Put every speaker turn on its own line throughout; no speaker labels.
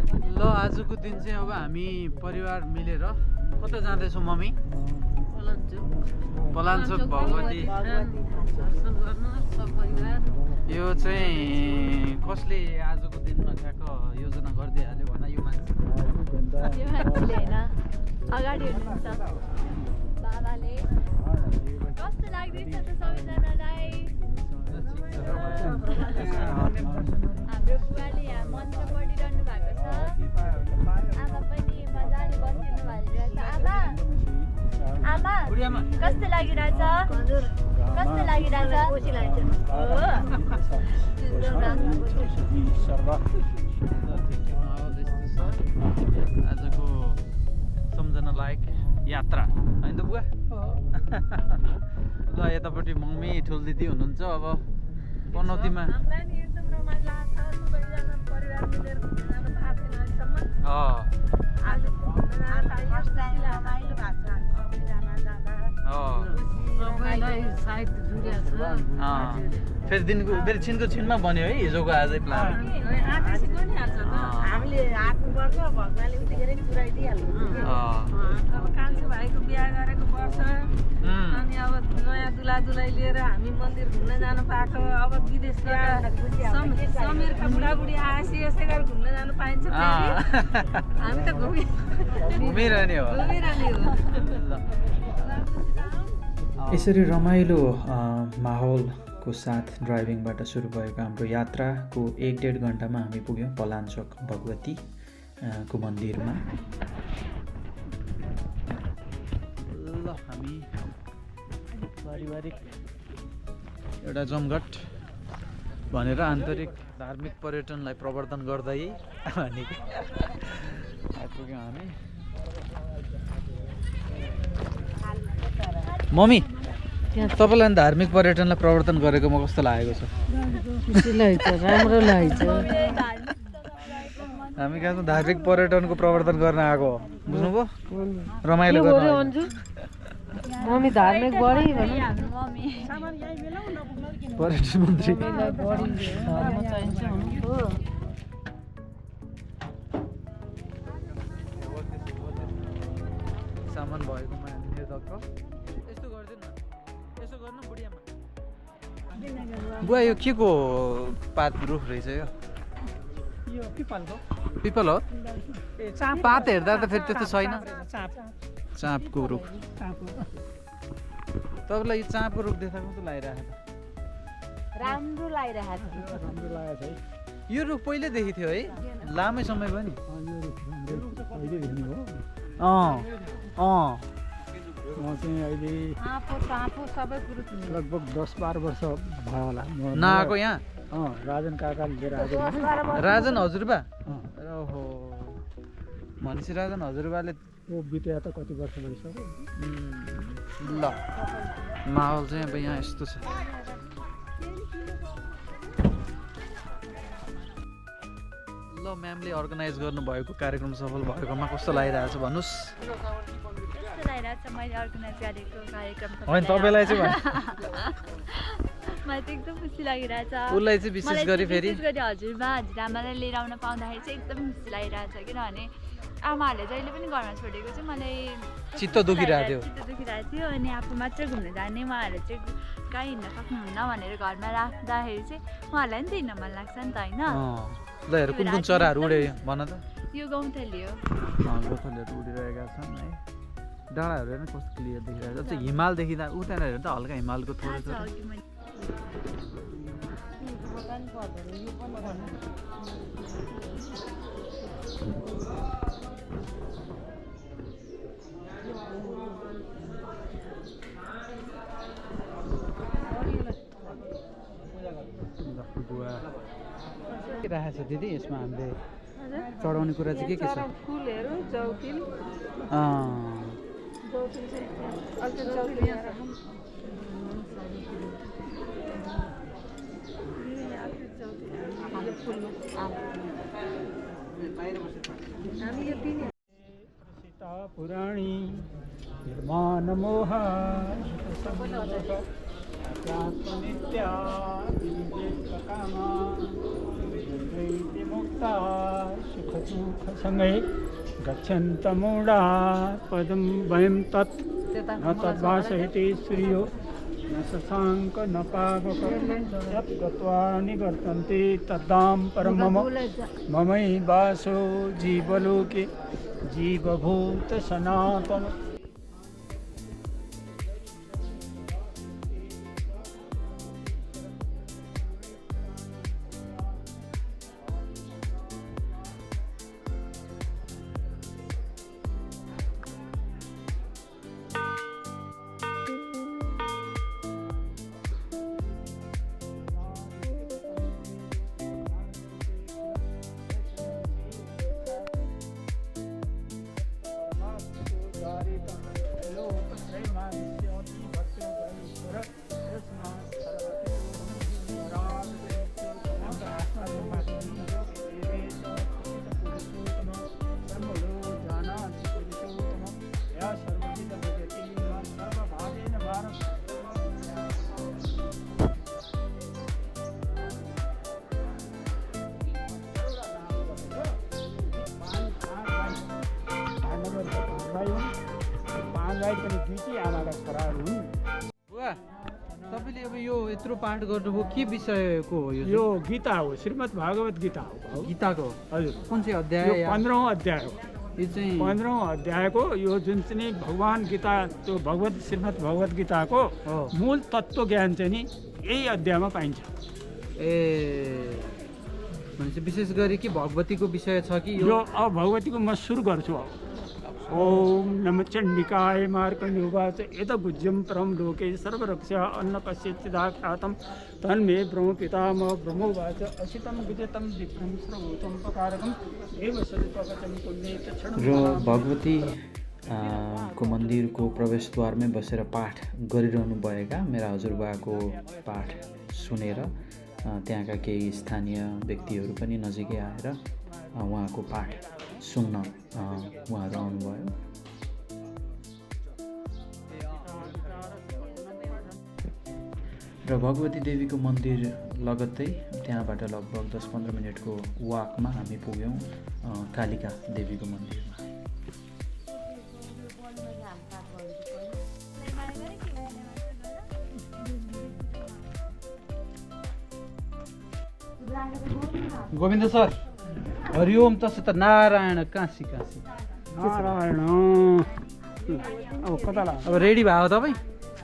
ल आजको दिन चाहिँ अब हामी परिवार मिलेर कता जाँदैछौँ मम्मी? पलाञ्चोक भगवती। यो चाहिँ कसले आजको दिनमा ठ्याक्क योजना गरिदिइहाल्यो भन यो मान्छे?
अगाडि हुनुहुन्छ बाबाले। कस्तो लाग्दैछ त सबैजनालाई? हाम्रो बुवाले यहाँ मन्त्र पढिरहनु भएको छ। आमा पनि मजाले बसिरहनु भएको छ। आमा कस्तो लागिरहेछ? कस्तो लागिरहेछ?
आजको सम्झना लायक यात्रा होइन त बुवा? ल यतापट्टि मम्मी ठुल दिदी हुनुहुन्छ। अब पनौतीमा फेरि दिनको फेरि छिनको छिनमा बन्यो है हिजोको आजै प्लान।
हामीले आत्नुपर्छ, भगवानले उतिखेर नि पुऱ्याइदिइहाल्नु। अब कान्छो भाइको बिहा गरेको वर्ष अनि अब नयाँ दुलादुलाई लिएर हामी मन्दिर घुम्न जानु पाएको। अब विदेशबाट समीरका बुढाबुढी आएपछि यसै गरी घुम्न जानु पाइन्छ। हामी त
घुमिरहने हो।
यसरी रमाइलो माहौलको साथ ड्राइभिङबाट सुरु भएको हाम्रो यात्राको 1-1.5 घन्टामा हामी पुग्यौँ पलाञ्चोक भगवतीको मन्दिरमा।
ल हामी पारिवारिक एउटा जमघट भनेर आन्तरिक धार्मिक पर्यटनलाई प्रवर्धन गर्दै आइपुग्यौँ हामी। मम्मी तपाईँलाई धार्मिक पर्यटनलाई प्रवर्तन गरेकोमा कस्तो लागेको छ?
खुसी लाग्छ, राम्रो लाग्छ।
हामी कहाँ धार्मिक पर्यटनको प्रवर्तन गर्न आएको हो, बुझ्नुभयो? रमाइलो गर्न
मम्मी धार्मिक बढी
पर्यटन मन्त्री सामान भएकोमा हामी निर्धक्क। यस्तो गरिदिनु न, यसो गर्नु बुढियामा। बुवा यो के को पात रुख रहेछ यो? पिपल हो? पात हेर्दा त फेरि त्यस्तो छैन। चाँपको रुख। तपाईँलाई यो चाँपको रुख देख्दा कस्तो लागिरहेको छ?
राम्रो लागिरहेको छ।
यो रुख पहिल्यैदेखि थियो है, लामै समय पनि।
म चाहिँ अहिले लगभग 10-12 वर्ष भयो होला
नआएको यहाँ।
राजन काकाले लिएर आएको।
राजन हजुरबा? ओहो, भनेपछि राजन हजुरबाले
बित्या त कति वर्ष भइसक्यो।
ल माहौल चाहिँ अब यहाँ यस्तो छ। ल म्यामले अर्गनाइज गर्नुभएको कार्यक्रम सफल भएकोमा कस्तो लागिरहेको छ भन्नुहोस्?
कस्तो लागिरहेको छ मैले अर्गनाइज गरेको कार्यक्रम?
होइन तपाईँलाई चाहिँ
मलाई चाहिँ एकदम खुसी लागिरहेछ।
उसलाई चाहिँ विशेष गरी फेरि
हजुरबा हजुरआमालाई लिएर आउन पाउँदाखेरि चाहिँ एकदम खुसी लागिरहेछ। किनभने आमाहरूले जहिले पनि घरमा छोडेको चाहिँ मलाई
चित्त दुखिरहेको
थियो। अनि आफू मात्रै घुम्न जाने, उहाँहरूले चाहिँ कहीँ हिँड्न सक्नुहुन्न भनेर घरमा राख्दाखेरि चाहिँ उहाँहरूलाई नि त हिँड्न मन लाग्छ नि त होइन?
ल हेर कुन कुन चराहरू उडे भन त?
यो गौँथली हो।
गौँथलीहरू उडिरहेका छन् है। डाँडाहरू हेर्नु कस्तो क्लियर देखिरहेको छ। हिमाल देखिँदा उता हेर्नु त हल्का हिमालको थोरै थोरै। के राखेको छ दिदी यसमा हामीले चढाउने कुरा चाहिँ के छ?
फुलहरू, चौकिल।
सीता पुराणी निर्माण मोहा नित्या कामा द्वैते मुक्ता सुखदुःखसङ्गे गच्छन्तमूढा पदं वयं तत् न तद्भासयति सूर्यो न शशाङ्क न पावक यत् गत्वा निवर्तन्ते तद्धाम परं मम ममैवासो जीवलोके जीवभूत सनातन।
बुवा तपाईँले अब यो यत्रो पाठ गर्नुभयो के विषयको हो
यो गीता हो, श्रीमद् भागवत गीता हो।
गीताको
हजुर,
कुन चाहिँ अध्याय?
15औं अध्याय हो।
यो चाहिँ
15औं अध्यायको यो जुन चाहिँ भगवान गीता त्यो श्रीमद् भगवत गीताको मूल तत्त्व ज्ञान चाहिँ नि यही अध्यायमा पाइन्छ।
ए भनेपछि विशेष गरी कि भगवतीको विषय छ कि
यो अब भगवतीको म सुरु गर्छु। ओम नमः चण्डिकाय मार्कण्डेय उवाच एतद्गुह्यं परं लोके सर्वरक्षा अन्नकस्यचिदाख्यातं तन्मे ब्रह्म पितामह ब्रह्मोवाच असितं विदितं विप्रं श्रवोतं पकारकं एव सदुपगतं पुण्ये तत्क्षणं।
र भगवती को मन्दिरको प्रवेशद्वारमै बसेर पाठ गरिरहनु भएका मेरा हजुरबाको पाठ सुनेर त्यहाँका केही स्थानीय व्यक्तिहरू पनि नजिकै आएर उहाँको पाठ सुन्न उहाँहरू आउनुभयो। र भगवती देवीको मन्दिर लगत्तै त्यहाँबाट लगभग 10-15 मिनटको वाकमा हामी पुग्यौँ कालिका देवीको मन्दिरमा।
गोविन्द सर हरिओम तसत नारायण काशी काशी
नारायण। अब कता लाग्छ?
अब रेडी भयो तपाईँ?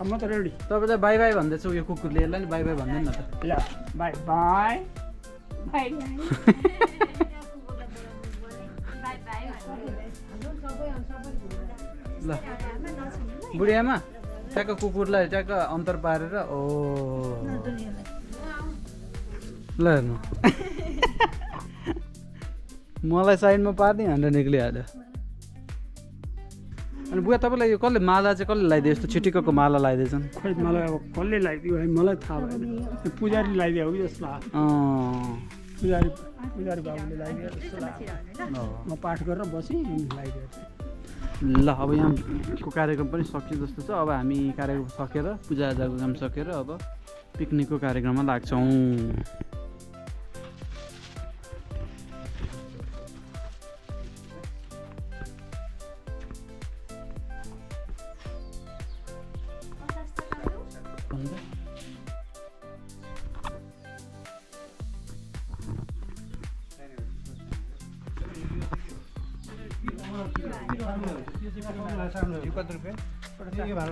म त रेडी।
तपाईँलाई बाई बाई भन्दैछु यो कुकुरले, यसलाई नि बाई बाई भन्दैन न त।
ल बाई बाई बाई।
ल बुढियामा ट्याक्क कुकुरलाई ट्याक्क अन्तर पारेर ओ ल हेर्नु मलाई साइडमा पार्ने भनेर निक्लिहाल्यो। अनि बुवा तपाईँलाई यो कसले माला चाहिँ कसले लगाइदियो? यस्तो छिटिक्कको माला लगाइदिएछन्?
खोइ मलाई अब कसले लगाइदियो है मलाई थाहा भएन। पुजारी लगाइदियो कि जस्तो लाग्यो। पुजारी बाबुले लगाइदियो जस्तो लाग्यो। म पाठ गरेर बसेँ लगाइदियो।
ल अब यहाँको कार्यक्रम पनि सकियो जस्तो छ। अब हामी कार्यक्रम सकेर पूजाआजाको काम सकेर अब पिकनिकको कार्यक्रममा लाग्छौँ।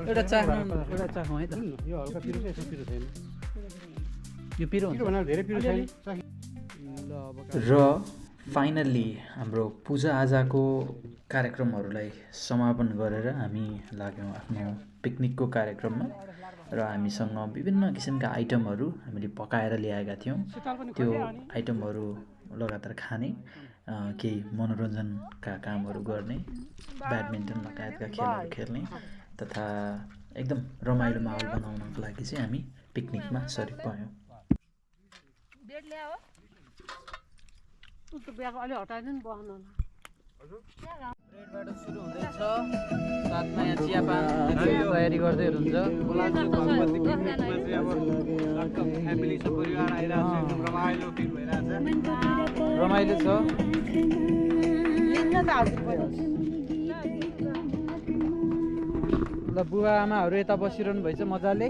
एउटा चाख्नु है त।
यो हल्का पिरो छ, यसो पिरो छैन।
यो पिरो
भन्दा धेरै पिरो छैन।
र फाइनल्ली हाम्रो पूजाआजाको कार्यक्रमहरूलाई समापन गरेर हामी लाग्यौँ आफ्नो पिकनिकको कार्यक्रममा। र हामीसँग विभिन्न किसिमका आइटमहरू हामीले पकाएर ल्याएका थियौँ। त्यो आइटमहरू लगातार खाने, केही मनोरञ्जनका कामहरू गर्ने, ब्याडमिन्टन लगायतका खेलहरू खेल्ने तथा एकदम रमाइलो माहौल बनाउनको लागि चाहिँ हामी पिकनिकमा सरिक भयौँ।
अलि हटाइदिनु बस्नु
ब्रेडबाट सुरु हुँदैछ साथमा यहाँ चियापान तयारी गर्दै हुनुहुन्छ
फ्यामिली सब परिवार आइरहेको छ एकदम रमाइलो फिल भइरहेछ
रमाइलो छ ल बुवा आमाहरू यता बसिरहनु भएछ मजाले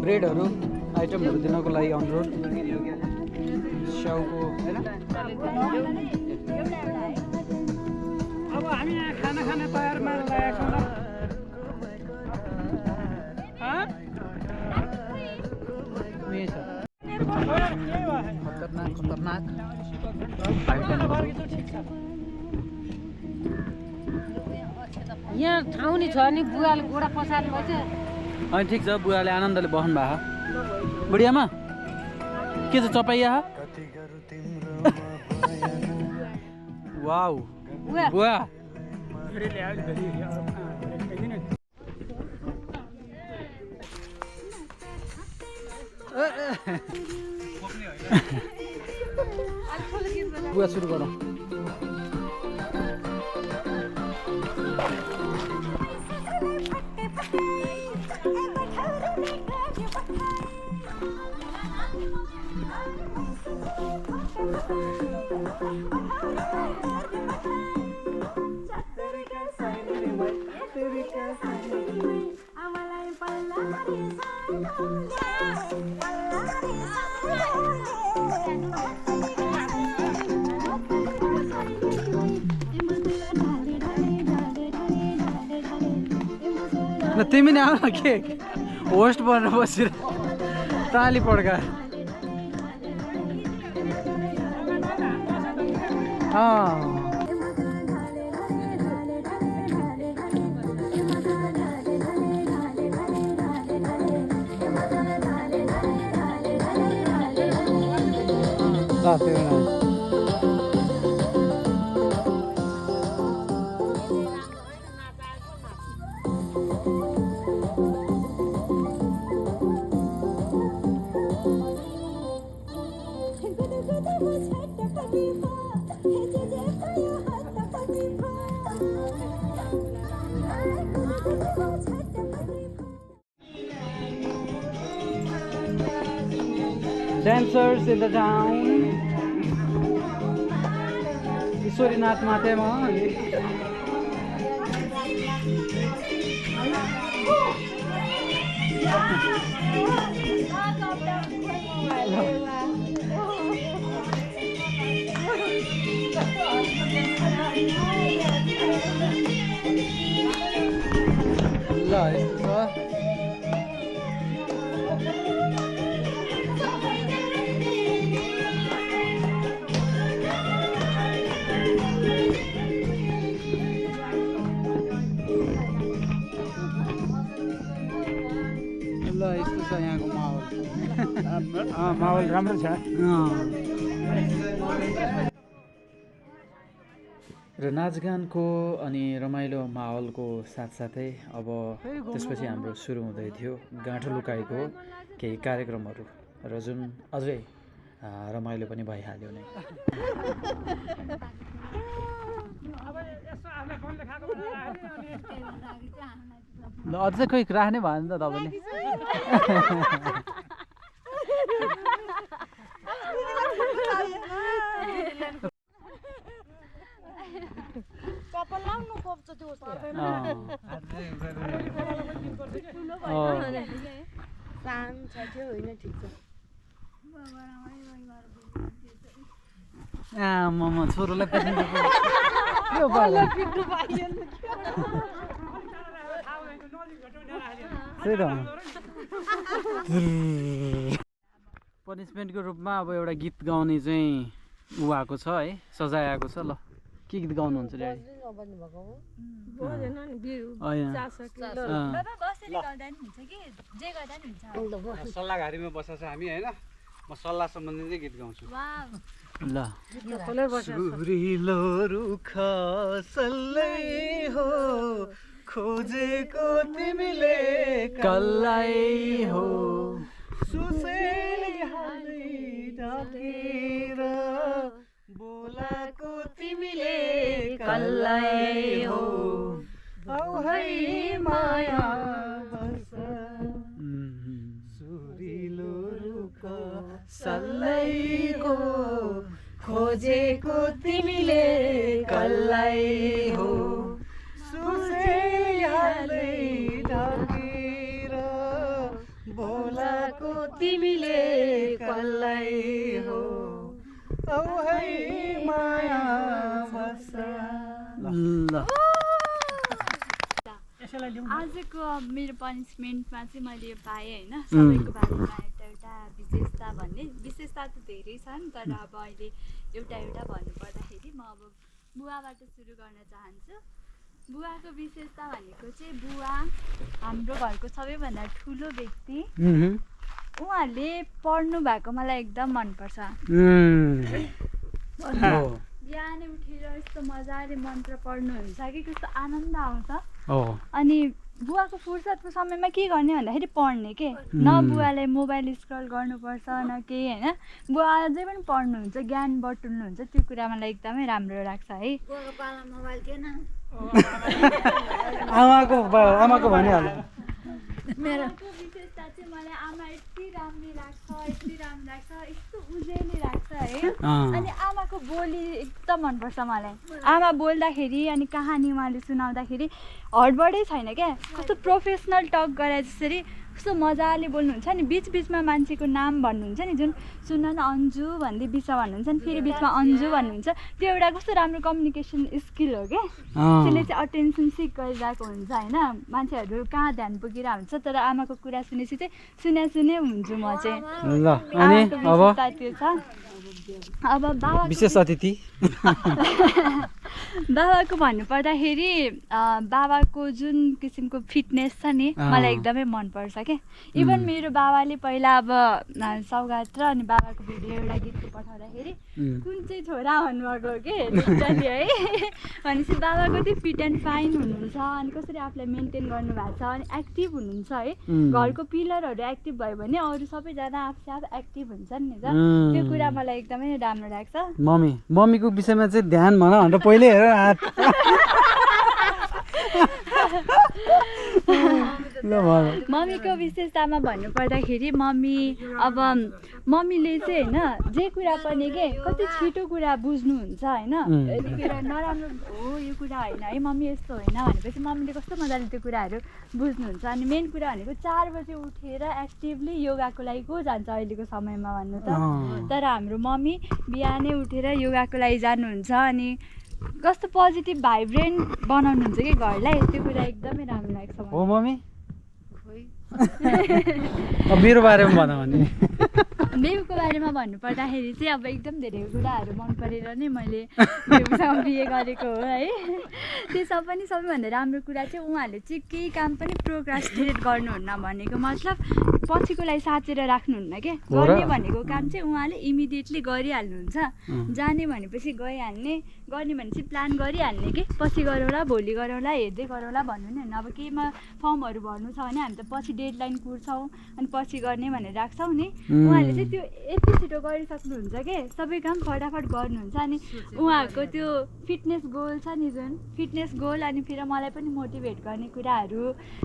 ब्रेडहरू आइटमहरू दिनको लागि अनुरोध स्याउको होइन
अब हामी यहाँ खाना खाने तयारमा लागेको छौँ
खतरनाक खतरनाक
यहाँ ठाउँ नि छ नि बुवाले गोडा पसार्नु भएछ
अनि ठिक छ बुवाले आनन्दले बस्नु भएको बुढियामा के छ चपाइया वाउ बुवा बुवा सुरु गरौँ तिमी नै आऊ न के होस्ट बनेर बसेर ताली पड्का Dancers in the town. ईश्वरीनाथ मातेमा ल यस्तो छ यहाँको माहौल
माहौल राम्रो छ
र नाचगानको अनि रमाइलो माहौलको साथसाथै अब त्यसपछि हाम्रो सुरु हुँदै थियो गाँठो लुकाइको केही कार्यक्रमहरू र जुन अझै रमाइलो पनि भइहाल्यो नै
ल अझै कोही राख्ने भयो नि त तपाईँले आमा छोरोलाई पिट्नु पनिसमेन्टको रूपमा अब एउटा गीत गाउने चाहिँ ऊ आएको छ है सजाय आएको छ ल के गीत गाउनुहुन्छ ड्याडी
सल्लाहघारीमा बसेको छ हामी होइन म सल्लाह सम्बन्धी चाहिँ गीत गाउँछु
ल
सुरिलो रुख सल्लै हो खोजेको तिमीले
कल्लै हो
कसलाई हो औ है माया
सुरिलो रुख सल्लाइको खोजेको तिमीले कसलाई हो सुझेयालै ढकेर बोलाको तिमीले कसलाई हो औ है माया बस ल
आजको मेरो पनिसमेन्टमा चाहिँ मैले पाएँ होइन सबैको बारेमा एउटा विशेषता भन्ने विशेषता त धेरै छन् तर अब अहिले एउटा भन्नुपर्दाखेरि म अब बुवाबाट सुरु गर्न चाहन्छु बुवाको विशेषता भनेको चाहिँ बुवा हाम्रो घरको सबैभन्दा ठुलो व्यक्ति उहाँहरूले पढ्नु भएको मलाई एकदम मनपर्छ बिहानै उठेर यस्तो मजाले मन्त्र पढ्नुहुन्छ कि कस्तो आनन्द आउँछ अनि बुवाको फुर्सदको समयमा के गर्ने भन्दाखेरि पढ्ने के न बुवालाई मोबाइल स्क्रल गर्नुपर्छ न केही होइन बुवा अझै पनि पढ्नुहुन्छ ज्ञान बटुल्नुहुन्छ त्यो कुरा मलाई एकदमै राम्रो लाग्छ है
आमाको भनिहाल्नु
मेरो विशेषता चाहिँ मलाई आमा यति राम्रो लाग्छ यस्तो उज्यालो लाग्छ है अनि आमाको बोली एकदम मनपर्छ मलाई आमा बोल्दाखेरि अनि कहानी उहाँले सुनाउँदाखेरि हडबडै छैन क्या कस्तो प्रोफेसनल टक गरे जसरी कस्तो मजाले बोल्नुहुन्छ नि बिचमा मान्छेको नाम भन्नुहुन्छ नि जुन सुन न अन्जु भन्दै बिचमा भन्नुहुन्छ नि फेरि बिचमा अन्जु भन्नुहुन्छ त्यो एउटा कस्तो राम्रो कम्युनिकेसन स्किल हो क्या त्यसले चाहिँ अटेन्सन सिक गरिरहेको हुन्छ होइन मान्छेहरू कहाँ ध्यान पुगिरहेको हुन्छ तर आमाको कुरा सुनेपछि चाहिँ सुने हुन्छु म चाहिँ
ल अनि अब
त्यो छ अब बाबा
विशेष अतिथि
बाबाको भन्नुपर्दाखेरि बाबाको जुन किसिमको फिटनेस छ नि मलाई एकदमै मनपर्छ क्या इभन मेरो बाबाले पहिला अब सौगात र अनि बाबाको भिडियो एउटा गीतको पठाउँदाखेरि कुन चाहिँ छोरा भन्नुभएको हो कि है भनेपछि बाबा कति फिट एन्ड फाइन हुनुहुन्छ अनि कसरी आफूलाई मेन्टेन गर्नुभएको छ अनि एक्टिभ हुनुहुन्छ है घरको पिलरहरू एक्टिभ भयो भने अरू सबैजना आफू एक्टिभ हुन्छन् नि त त्यो कुरा मलाई एकदमै राम्रो लाग्छ
मम्मीको विषयमा चाहिँ ध्यान भन भनेर पहिले हेर हात
मम्मीको विशेषतामा भन्नुपर्दाखेरि मम्मीले चाहिँ होइन जे कुरा पनि के कति छिटो कुरा बुझ्नुहुन्छ होइन यतिखेर नराम्रो हो यो कुरा होइन है मम्मी यस्तो होइन भनेपछि मम्मीले कस्तो मजाले त्यो कुराहरू बुझ्नुहुन्छ अनि मेन कुरा भनेको 4 बजे उठेर एक्टिभली योगाको लागि को जान्छ अहिलेको समयमा भन्नु त तर हाम्रो मम्मी बिहानै उठेर योगाको लागि जानुहुन्छ अनि कस्तो पोजिटिभ भाइब्रेन्ट बनाउनुहुन्छ कि घरलाई त्यो कुरा एकदमै राम्रो लाग्छ
हो मम्मी मेरो बारेमा भन भने
बेबीको बारेमा भन्नुपर्दाखेरि चाहिँ अब एकदम धेरै कुराहरू मन परेर नै मैले बेबीसँग बिहे गरेको हो है त्यसमा पनि सबैभन्दा राम्रो कुरा चाहिँ उहाँहरूले चाहिँ केही काम पनि प्रोक्रास्टिनेट गर्नुहुन्न भनेको मतलब पछिको लागि साँचेर राख्नुहुन्न क्या गर्ने भनेको काम चाहिँ उहाँले इमिडिएटली गरिहाल्नुहुन्छ जाने भनेपछि गइहाल्ने गर्ने भनेपछि प्लान गरिहाल्ने कि पछि गरौँला भोलि गरौँला हेर्दै गरौँला भन्नु नि होइन अब केहीमा फर्महरू भर्नु छ भने हामी त पछि डेडलाइन कुर्छौँ अनि पछि गर्ने भनेर राख्छौँ नि उहाँहरूले चाहिँ त्यो यति छिटो गरिसक्नुहुन्छ कि सबै काम फटाफट गर्नुहुन्छ अनि उहाँहरूको त्यो फिटनेस गोल छ नि जुन फिटनेस गोल अनि फेरि मलाई पनि मोटिभेट गर्ने कुराहरू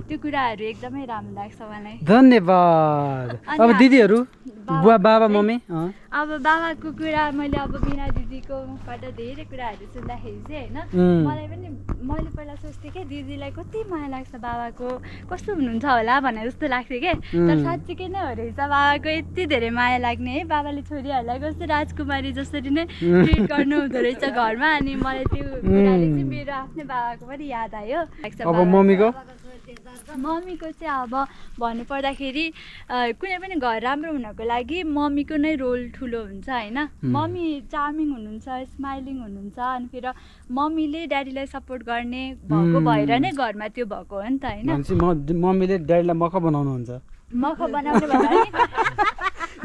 त्यो कुराहरू एकदमै राम्रो लाग्छ मलाई
धन्यवाद अब दिदीहरू बुवा बाबा मम्मी
अब बाबाको कुरा मैले अब बिना दिदीकोबाट धेरै कुराहरू सुन्दाखेरि चाहिँ होइन मलाई पनि मैले पहिला सोच्थेँ कि दिदीलाई कति माया लाग्छ बाबाको कस्तो हुनुहुन्छ होला भनेर जस्तो लाग्थ्यो कि तर साँच्चीकै नै हो रहेछ बाबाको यति धेरै माया लाग्ने है बाबाले छोरीहरूलाई कस्तो राजकुमारी जसरी नै ट्रिट गर्नु हुँदो रहेछ घरमा अनि मलाई त्यो कुराले चाहिँ मेरो आफ्नै बाबाको पनि याद आयो
अब
मम्मीको चाहिँ अब भन्नुपर्दाखेरि कुनै पनि घर राम्रो हुनको लागि मम्मीको नै रोल ठुलो हुन्छ होइन मम्मी चार्मिङ हुनुहुन्छ स्माइलिङ हुनुहुन्छ अनि फेरि मम्मीले ड्याडीलाई सपोर्ट गर्ने भएको भएर नै घरमा त्यो भएको हो नि त होइन
मम्मीले ड्याडीलाई मख बनाउनुहुन्छ
मख बनाउने भन्दा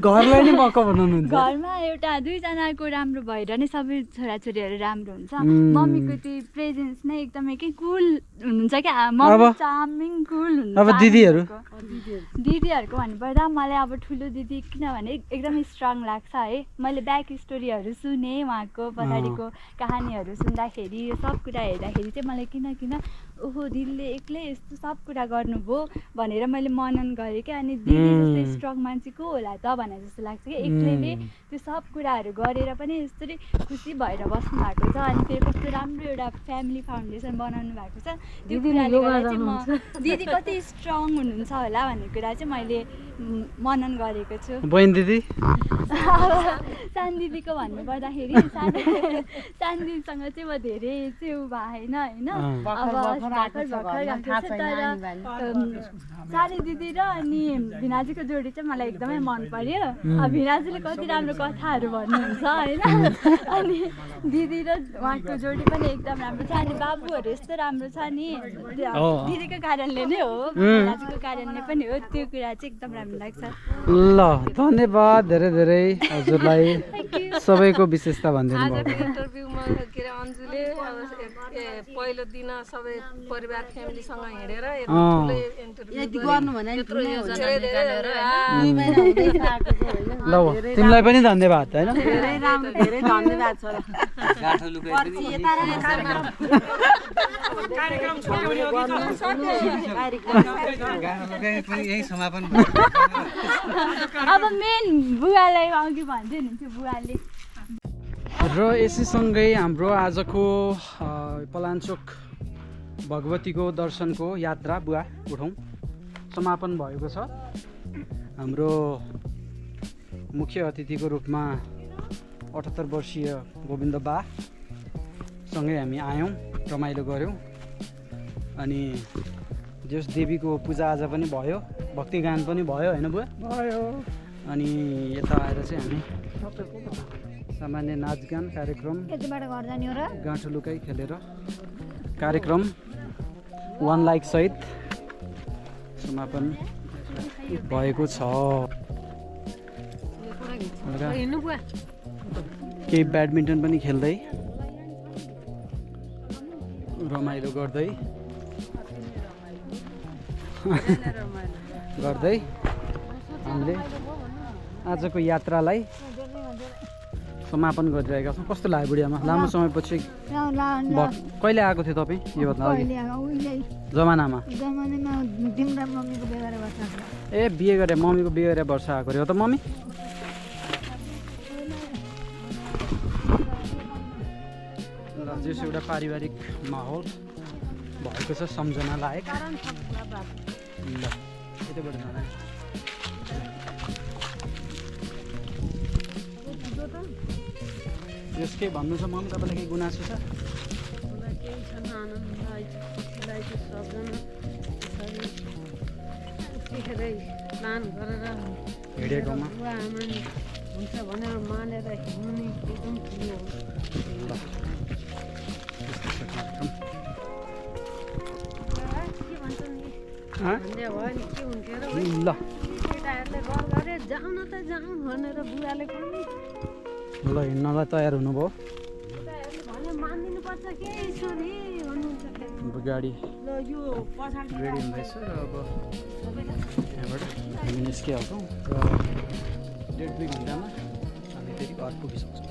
घरलाई नै मक्क बनाउनुहुन्छ
घरमा एउटा दुईजनाको राम्रो भएर नै सबै छोराछोरीहरू राम्रो हुन्छ मम्मीको त्यो प्रेजेन्स नै एकदमै के कुल हुनुहुन्छ क्या मम्मी चार्मिङ कुल हुनुहुन्छ
अब
दिदीहरूको भन्नुपर्दा मलाई अब ठुलो दिदी किनभने एकदमै स्ट्रङ लाग्छ है मैले ब्याक स्टोरीहरू सुने उहाँको पछाडिको कहानीहरू सुन्दाखेरि यो सब कुरा हेर्दाखेरि चाहिँ मलाई किन ओहो दिदीले एक्लै यस्तो सब कुरा गर्नुभयो भनेर मैले मनन गरेँ क्या अनि दिदी जस्तै स्ट्रङ मान्छे को होला त भने जस्तो लाग्छ कि एक्लैले त्यो सब कुराहरू गरेर पनि यस्तरी खुसी भएर बस्नु भएको छ अनि फेरि कस्तो राम्रो एउटा फ्यामिली फाउन्डेसन बनाउनु भएको छ त्यो कुराले गर्दा चाहिँ म दिदी कति स्ट्रङ हुनुहुन्छ होला भन्ने कुरा चाहिँ मैले मनन गरेको छु
बहिनी दिदी
सानो दिदीको भन्नुपर्दाखेरि सानो दिदीसँग चाहिँ म धेरै चाहिँ उ भएन होइन अब भर्खर गएको छु तर सानो दिदी र अनि भिनाजीको जोडी चाहिँ मलाई एकदमै मन पर्यो अब भिनाजीले कति राम्रो कथाहरू भन्नुहुन्छ होइन अनि दिदी र उहाँको जोडी पनि एकदम राम्रो छ अनि बाबुहरू यस्तो राम्रो छ नि दिदीको कारणले नै हो भिनाजीको कारणले पनि हो त्यो कुरा चाहिँ एकदम राम्रो लाग्छ
ल धन्यवाद धेरै धेरै हजुरलाई सबैको विशेषता भनिदिनु भयो
आजको इन्टरभ्यूमा के अरे अन्जुले पहिलो दिन सबै परिवार फ्यामिलीसँग हिँडेर यति गर्नु भने
ल तिमीलाई पनि धन्यवाद होइन
धेरै राम्रो धेरै धन्यवाद छ
यही समापन
अब मेन बुवालाई अघि भन्दै हुनुहुन्थ्यो बुवाले
र यसैसँगै हाम्रो आजको पलाञ्चोक भगवतीको दर्शनको यात्रा बुवा उठौँ समापन भएको छ हाम्रो मुख्य अतिथिको रूपमा 78 वर्षीय गोविन्द बा सँगै हामी आयौँ रमाइलो गऱ्यौँ अनि जस देवीको पूजाआजा पनि भयो भक्तिगान पनि भयो होइन बुवा
भयो
अनि यता आएर चाहिँ हामी सामान्य नाचगान कार्यक्रम गाँठो लुकाइ खेलेर कार्यक्रम 1 लाइक सहित समापन भएको छ केही ब्याडमिन्टन पनि खेल्दै रमाइलो गर्दै हामीले आजको यात्रालाई समापन गरिरहेका छौँ कस्तो लाग्यो बुढियामा लामो समयपछि कहिले आएको थियो तपाईँ योभन्दा अघि जमानामा ए बिहे गरे मम्मीको बिहे गरे वर्ष आएको रे हो त मम्मी जस एउटा पारिवारिक माहौल भएको छ सम्झना लायक ल यतैबाट जाँदा यस के भन्नु छ मम्मी तपाईँलाई केही गुनासो छ हिँडेकोमा
हुन्छ भनेर मानेर हिँड्नु नि एकदम ठुलो हो
ल
जाउँ न त जाउँ भनेर बुवाले पनि
ल हिँड्नलाई तयार हुनुभयो
मानिदिनुपर्छ के छोरी भन्नुहुन्छ
हाम्रो गाडी
ल यो पछाडि
रेडी हुँदैछ र अब यहाँबाट हामी निस्किहाल्छौँ र 1.5 घन्टामा हामी फेरि घर पुगिसक्छौँ